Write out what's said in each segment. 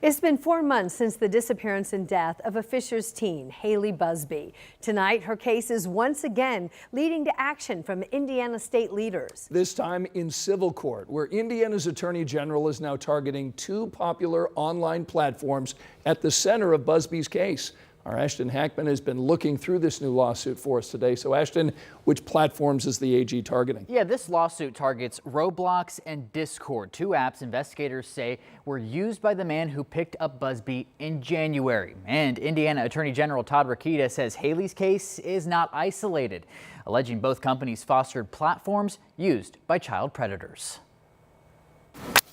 It's been 4 months since the disappearance and death of a Fishers teen, Haley Busby. Tonight, her case is once again leading to action from Indiana state leaders. This time in civil court, where Indiana's Attorney General is now targeting two popular online platforms at the center of Busby's case. Our Ashton Hackman has been looking through this new lawsuit for us today. So Ashton, which platforms is the AG targeting? Yeah, this lawsuit targets Roblox and Discord, two apps investigators say were used by the man who picked up Busby in January. And Indiana Attorney General Todd Rokita says Haley's case is not isolated, alleging both companies fostered platforms used by child predators.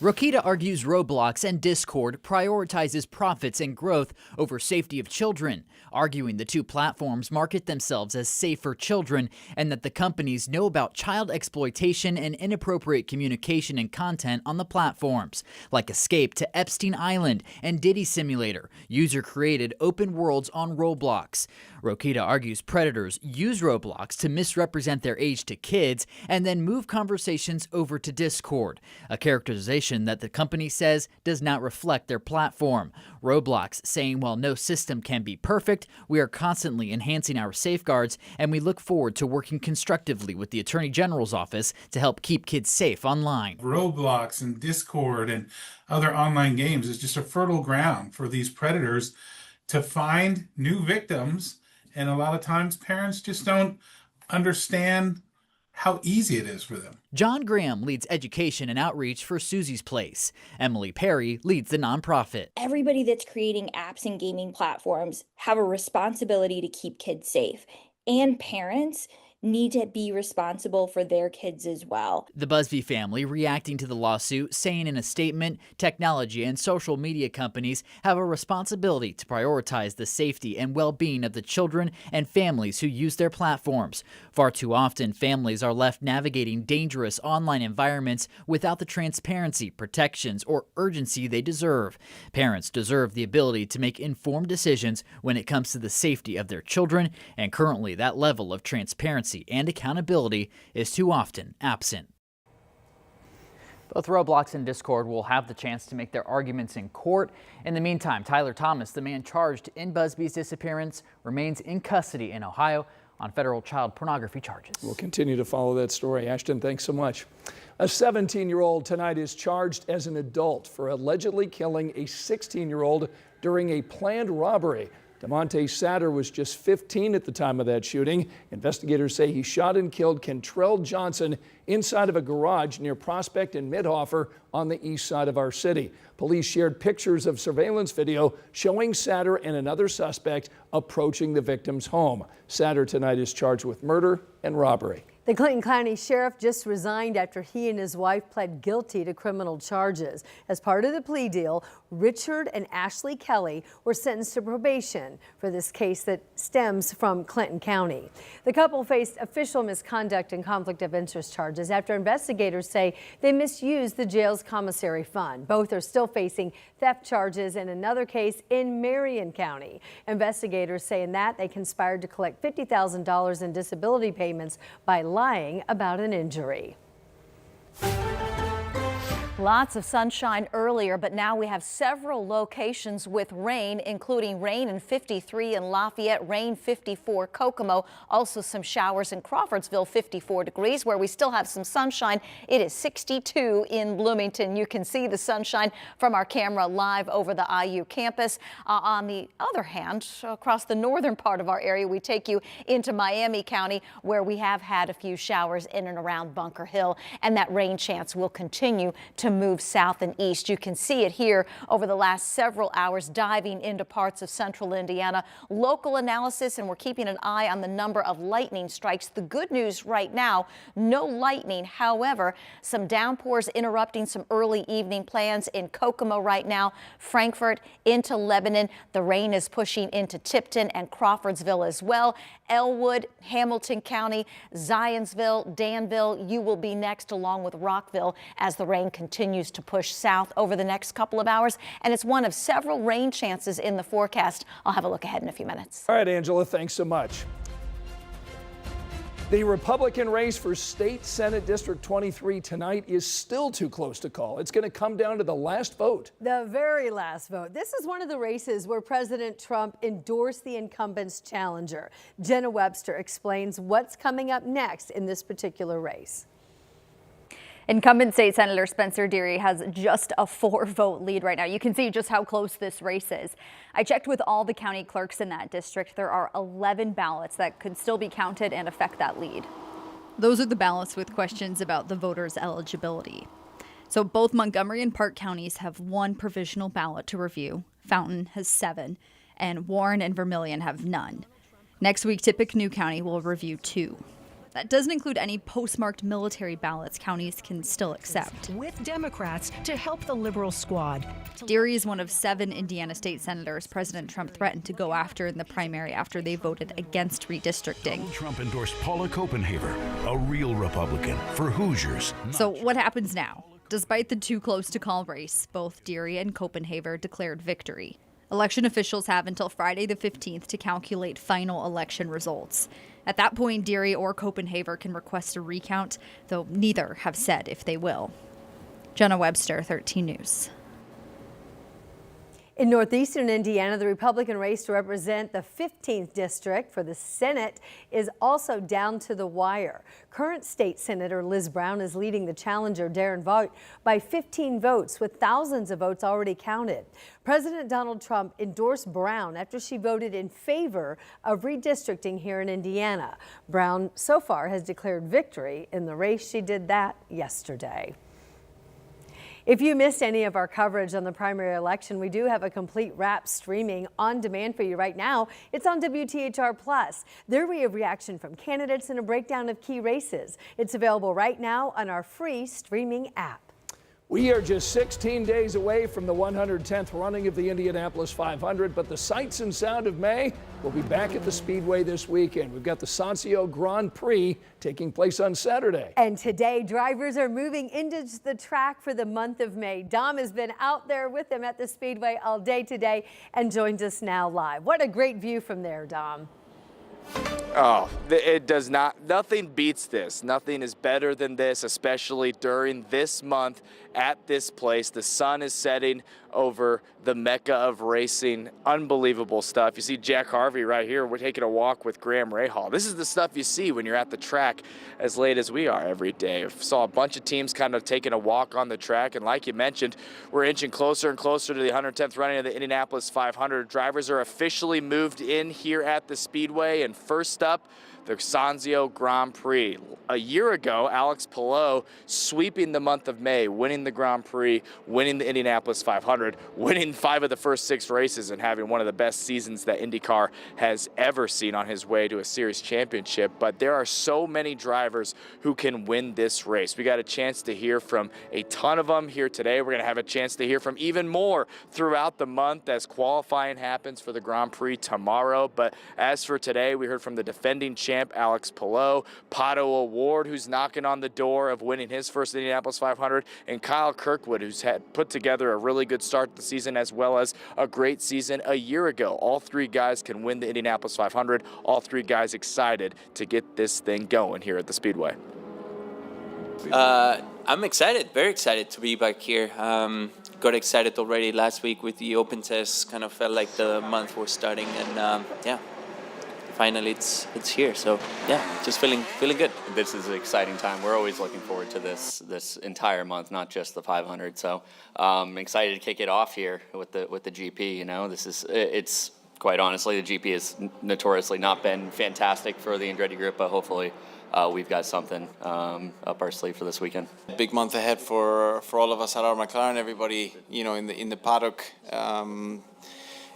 Rokita argues Roblox and Discord prioritizes profits and growth over safety of children, arguing the two platforms market themselves as safe for children and that the companies know about child exploitation and inappropriate communication and content on the platforms, like Escape to Epstein Island and Diddy Simulator, user-created open worlds on Roblox. Rokita argues predators use Roblox to misrepresent their age to kids and then move conversations over to Discord, a characterization that the company says does not reflect their platform. Roblox saying while no system can be perfect, we are constantly enhancing our safeguards and we look forward to working constructively with the Attorney General's office to help keep kids safe online. Roblox and Discord and other online games is just a fertile ground for these predators to find new victims, and a lot of times parents just don't understand how easy it is for them. John Graham leads education and outreach for Susie's Place. Emily Perry leads the nonprofit. Everybody that's creating apps and gaming platforms have a responsibility to keep kids safe, and parents need to be responsible for their kids as well. The Busby family reacting to the lawsuit, saying in a statement, technology and social media companies have a responsibility to prioritize the safety and well-being of the children and families who use their platforms. Far too often, families are left navigating dangerous online environments without the transparency, protections, or urgency they deserve. Parents deserve the ability to make informed decisions when it comes to the safety of their children, and currently that level of transparency and accountability is too often absent. Both Roblox and Discord will have the chance to make their arguments in court. In the meantime, Tyler Thomas, the man charged in Busby's disappearance, remains in custody in Ohio on federal child pornography charges. We'll continue to follow that story. Ashton, thanks so much. A 17-year-old tonight is charged as an adult for allegedly killing a 16-year-old during a planned robbery. DeMonte Satter was just 15 at the time of that shooting. Investigators say he shot and killed Kentrell Johnson inside of a garage near Prospect and Midhofer on the east side of our city. Police shared pictures of surveillance video showing Satter and another suspect approaching the victim's home. Satter tonight is charged with murder and robbery. The Clinton County Sheriff just resigned after he and his wife pled guilty to criminal charges. As part of the plea deal, Richard and Ashley Kelly were sentenced to probation for this case that stems from Clinton County. The couple faced official misconduct and conflict of interest charges after investigators say they misused the jail's commissary fund. Both are still facing theft charges in another case in Marion County. Investigators say in that they conspired to collect $50,000 in disability payments by lying about an injury. Lots of sunshine earlier, but now we have several locations with rain, including rain in 53 in Lafayette, rain 54 Kokomo, also some showers in Crawfordsville, 54 degrees, where we still have some sunshine. It is 62 in Bloomington. You can see the sunshine from our camera live over the IU campus. On the other hand, across the northern part of our area, we take you into Miami County, where we have had a few showers in and around Bunker Hill, and that rain chance will continue to move south and east. You can see it here over the last several hours, diving into parts of central Indiana. Local analysis, and we're keeping an eye on the number of lightning strikes. The good news right now, no lightning. However, some downpours interrupting some early evening plans in Kokomo right now, Frankfort into Lebanon. The rain is pushing into Tipton and Crawfordsville as well. Elwood, Hamilton County, Zionsville, Danville, you will be next, along with Rockville, as the rain continues to push south over the next couple of hours. And it's one of several rain chances in the forecast. I'll have a look ahead in a few minutes. All right, Angela, thanks so much. The Republican race for State Senate District 23 tonight is still too close to call. It's going to come down to the last vote. The very last vote. This is one of the races where President Trump endorsed the incumbent's challenger. Jenna Webster explains what's coming up next in this particular race. Incumbent State Senator Spencer Deary has just a 4-vote lead right now. You can see just how close this race is. I checked with all the county clerks in that district. There are 11 ballots that could still be counted and affect that lead. Those are the ballots with questions about the voters' eligibility. So both Montgomery and Park counties have 1 provisional ballot to review. Fountain has 7, and Warren and Vermilion have none. Next week, Tippecanoe County will review 2. That doesn't include any postmarked military ballots counties can still accept. With Democrats to help the liberal squad. Deary is one of 7 Indiana state senators President Trump threatened to go after in the primary after they voted against redistricting. Trump endorsed Paula Copenhaver, a real Republican, for Hoosiers. So what happens now? Despite the too close to call race, both Deary and Copenhaver declared victory. Election officials have until Friday the 15th to calculate final election results. At that point, Deary or Copenhaver can request a recount, though neither have said if they will. Jenna Webster, 13 News. In northeastern Indiana, the Republican race to represent the 15th district for the Senate is also down to the wire. Current state senator Liz Brown is leading the challenger Darren Vogt by 15 votes, with thousands of votes already counted. President Donald Trump endorsed Brown after she voted in favor of redistricting here in Indiana. Brown so far has declared victory in the race. She did that yesterday. If you missed any of our coverage on the primary election, we do have a complete wrap streaming on demand for you right now. It's on WTHR+. There we have reaction from candidates and a breakdown of key races. It's available right now on our free streaming app. We are just 16 days away from the 110th running of the Indianapolis 500, but the sights and sound of May will be back at the Speedway this weekend. We've got the Sancio Grand Prix taking place on Saturday. And today, drivers are moving into the track for the month of May. Dom has been out there with them at the Speedway all day today and joins us now live. What a great view from there, Dom. Oh, it does not. Nothing beats this. Nothing is better than this, especially during this month at this place. The sun is setting over the mecca of racing. Unbelievable stuff. You see Jack Harvey right here. We're taking a walk with Graham Rahal. This is the stuff you see when you're at the track as late as we are every day. I saw a bunch of teams kind of taking a walk on the track, and like you mentioned, we're inching closer and closer to the 110th running of the Indianapolis 500. Drivers are officially moved in here at the Speedway, and first up, the Sancio Grand Prix. A year ago, Alex Palou sweeping the month of May, winning the Grand Prix, winning the Indianapolis 500, winning 5 of the first 6 races, and having one of the best seasons that IndyCar has ever seen on his way to a series championship. But there are so many drivers who can win this race. We got a chance to hear from a ton of them here today. We're going to have a chance to hear from even more throughout the month as qualifying happens for the Grand Prix tomorrow. But as for today, we heard from the defending champ Alex Palou, Pato O'Ward, who's knocking on the door of winning his first Indianapolis 500, and Kyle Kirkwood, who's had put together a really good start to the season as well as a great season a year ago. All 3 guys can win the Indianapolis 500. All 3 guys excited to get this thing going here at the Speedway. I'm excited, very excited to be back here. Got excited already last week with the open test. Kind of felt like the month was starting, and yeah. Finally, it's here. So yeah, just feeling good. This is an exciting time. We're always looking forward to this entire month, not just the 500. So excited to kick it off here with the GP. You know, it's quite honestly, the GP has notoriously not been fantastic for the Andretti group, but hopefully we've got something up our sleeve for this weekend. Big month ahead for all of us at our McLaren. Everybody, you know, in the paddock.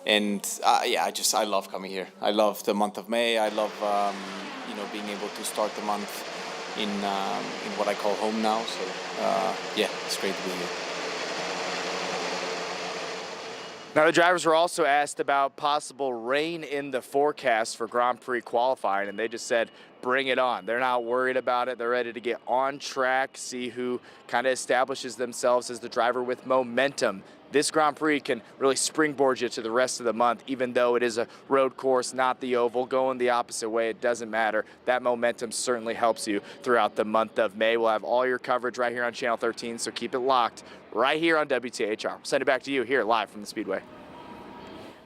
And yeah, I love coming here. I love the month of May. I love you know, being able to start the month in what I call home now. So yeah, it's great to be here. Now, the drivers were also asked about possible rain in the forecast for Grand Prix qualifying, and they just said bring it on. They're not worried about it. They're ready to get on track, see who kind of establishes themselves as the driver with momentum. This Grand Prix can really springboard you to the rest of the month, even though it is a road course, not the oval. Going the opposite way, it doesn't matter. That momentum certainly helps you throughout the month of May. We'll have all your coverage right here on Channel 13, so keep it locked right here on WTHR. We'll send it back to you here live from the Speedway.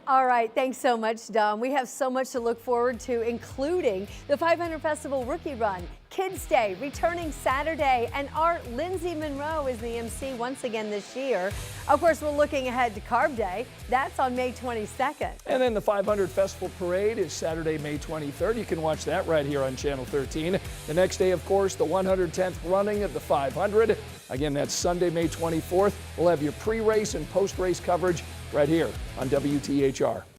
All right, thanks so much, Dom. We have so much to look forward to, including the 500 Festival Rookie Run, Kids Day, returning Saturday, and our Lindsay Monroe is the MC once again this year. Of course, we're looking ahead to Carb Day. That's on May 22nd. And then the 500 Festival Parade is Saturday, May 23rd. You can watch that right here on Channel 13. The next day, of course, the 110th running of the 500. Again, that's Sunday, May 24th. We'll have your pre-race and post-race coverage right here on WTHR.